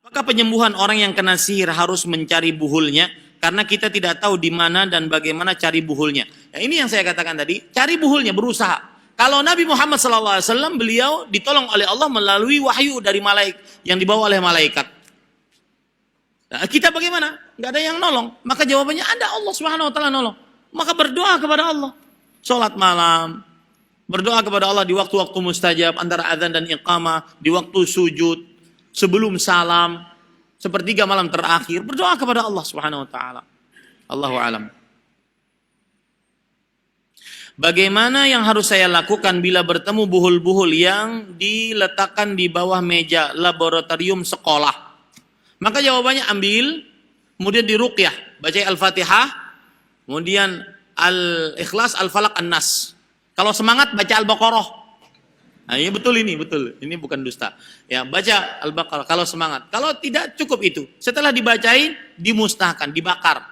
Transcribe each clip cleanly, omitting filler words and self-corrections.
Maka penyembuhan orang yang kena sihir harus mencari buhulnya, karena kita tidak tahu di mana dan bagaimana cari buhulnya. Nah, ini yang saya katakan tadi, cari buhulnya, berusaha. Kalau Nabi Muhammad SAW, beliau ditolong oleh Allah melalui wahyu dari malaikat yang dibawa oleh malaikat. Nah, kita bagaimana? Nggak ada yang nolong. Maka jawabannya ada, Allah Subhanahu Wa Taala nolong. Maka berdoa kepada Allah. Sholat malam, berdoa kepada Allah di waktu-waktu mustajab antara azan dan iqamah, di waktu sujud, sebelum salam, sepertiga malam terakhir, berdoa kepada Allah Subhanahu Wa Taala. Allahu a'lam. Bagaimana yang harus saya lakukan bila bertemu buhul-buhul yang diletakkan di bawah meja laboratorium sekolah? Maka jawabannya ambil, kemudian diruqyah, baca Al-Fatihah, kemudian Al-Ikhlas, Al-Falaq, An-Nas. Kalau semangat baca Al-Baqarah. Nah, ini betul, ini bukan dusta. Ya, baca Al-Baqarah kalau semangat. Kalau tidak cukup itu. Setelah dibacain, dimusnahkan, dibakar.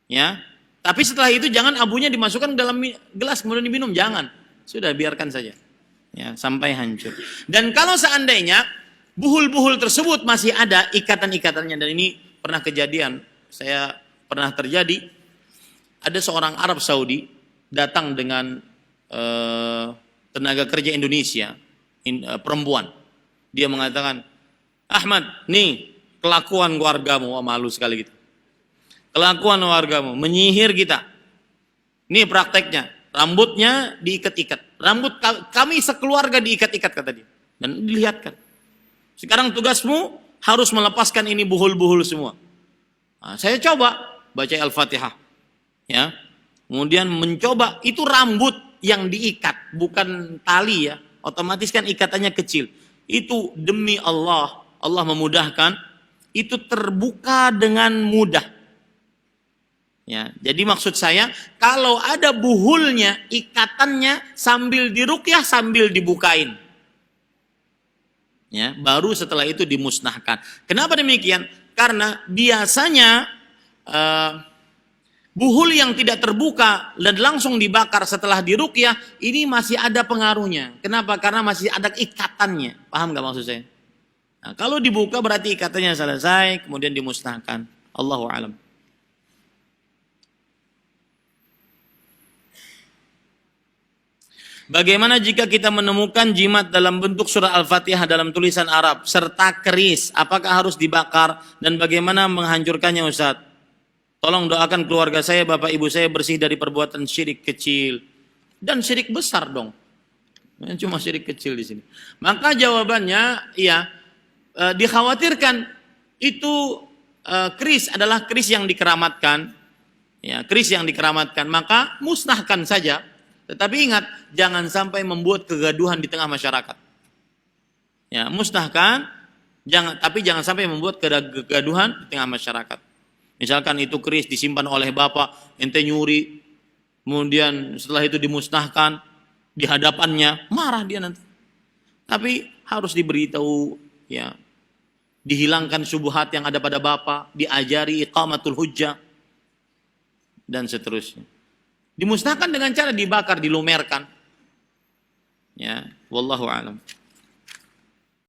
Ya. Tapi setelah itu jangan abunya dimasukkan dalam gelas kemudian diminum, jangan. Sudah biarkan saja. Ya, sampai hancur. Dan kalau seandainya buhul-buhul tersebut masih ada ikatan-ikatannya, dan ini pernah kejadian, saya pernah terjadi, ada seorang Arab Saudi datang dengan tenaga kerja Indonesia, perempuan. Dia mengatakan, Ahmad, nih kelakuan keluargamu, wah malu sekali gitu. Kelakuan wargamu, menyihir kita. Ini prakteknya. Rambutnya diikat-ikat. Rambut kami sekeluarga diikat-ikat, kata dia. Dan dilihatkan. Sekarang tugasmu harus melepaskan ini buhul-buhul semua. Nah, saya coba baca Al-Fatihah. Ya. Kemudian mencoba, itu rambut yang diikat, bukan tali ya. Otomatis kan ikatannya kecil. Itu demi Allah, Allah memudahkan, itu terbuka dengan mudah. Ya, jadi maksud saya, kalau ada buhulnya, ikatannya sambil diruqyah sambil dibukain. Ya, baru setelah itu dimusnahkan. Kenapa demikian? Karena biasanya buhul yang tidak terbuka dan langsung dibakar setelah diruqyah, ini masih ada pengaruhnya. Kenapa? Karena masih ada ikatannya. Paham nggak maksud saya? Nah, kalau dibuka berarti ikatannya selesai, kemudian dimusnahkan. Allahu a'lam. Bagaimana jika kita menemukan jimat dalam bentuk surah Al-Fatihah dalam tulisan Arab serta keris, apakah harus dibakar dan bagaimana menghancurkannya, Ustaz? Tolong doakan keluarga saya, bapak ibu saya bersih dari perbuatan syirik kecil dan syirik besar dong. Cuma syirik kecil di sini. Maka jawabannya ya, dikhawatirkan itu keris adalah keris yang dikeramatkan. Ya, keris yang dikeramatkan, maka musnahkan saja. Tetapi ingat, jangan sampai membuat kegaduhan di tengah masyarakat. Ya, musnahkan, tapi jangan sampai membuat kegaduhan di tengah masyarakat. Misalkan itu keris disimpan oleh bapak, ente nyuri, kemudian setelah itu dimusnahkan di hadapannya, marah dia nanti. Tapi harus diberitahu, ya, dihilangkan syubhat yang ada pada bapak, diajari iqamatul hujjah, dan seterusnya. Dimusnahkan dengan cara dibakar, dilumerkan. Ya, wallahu a'lam.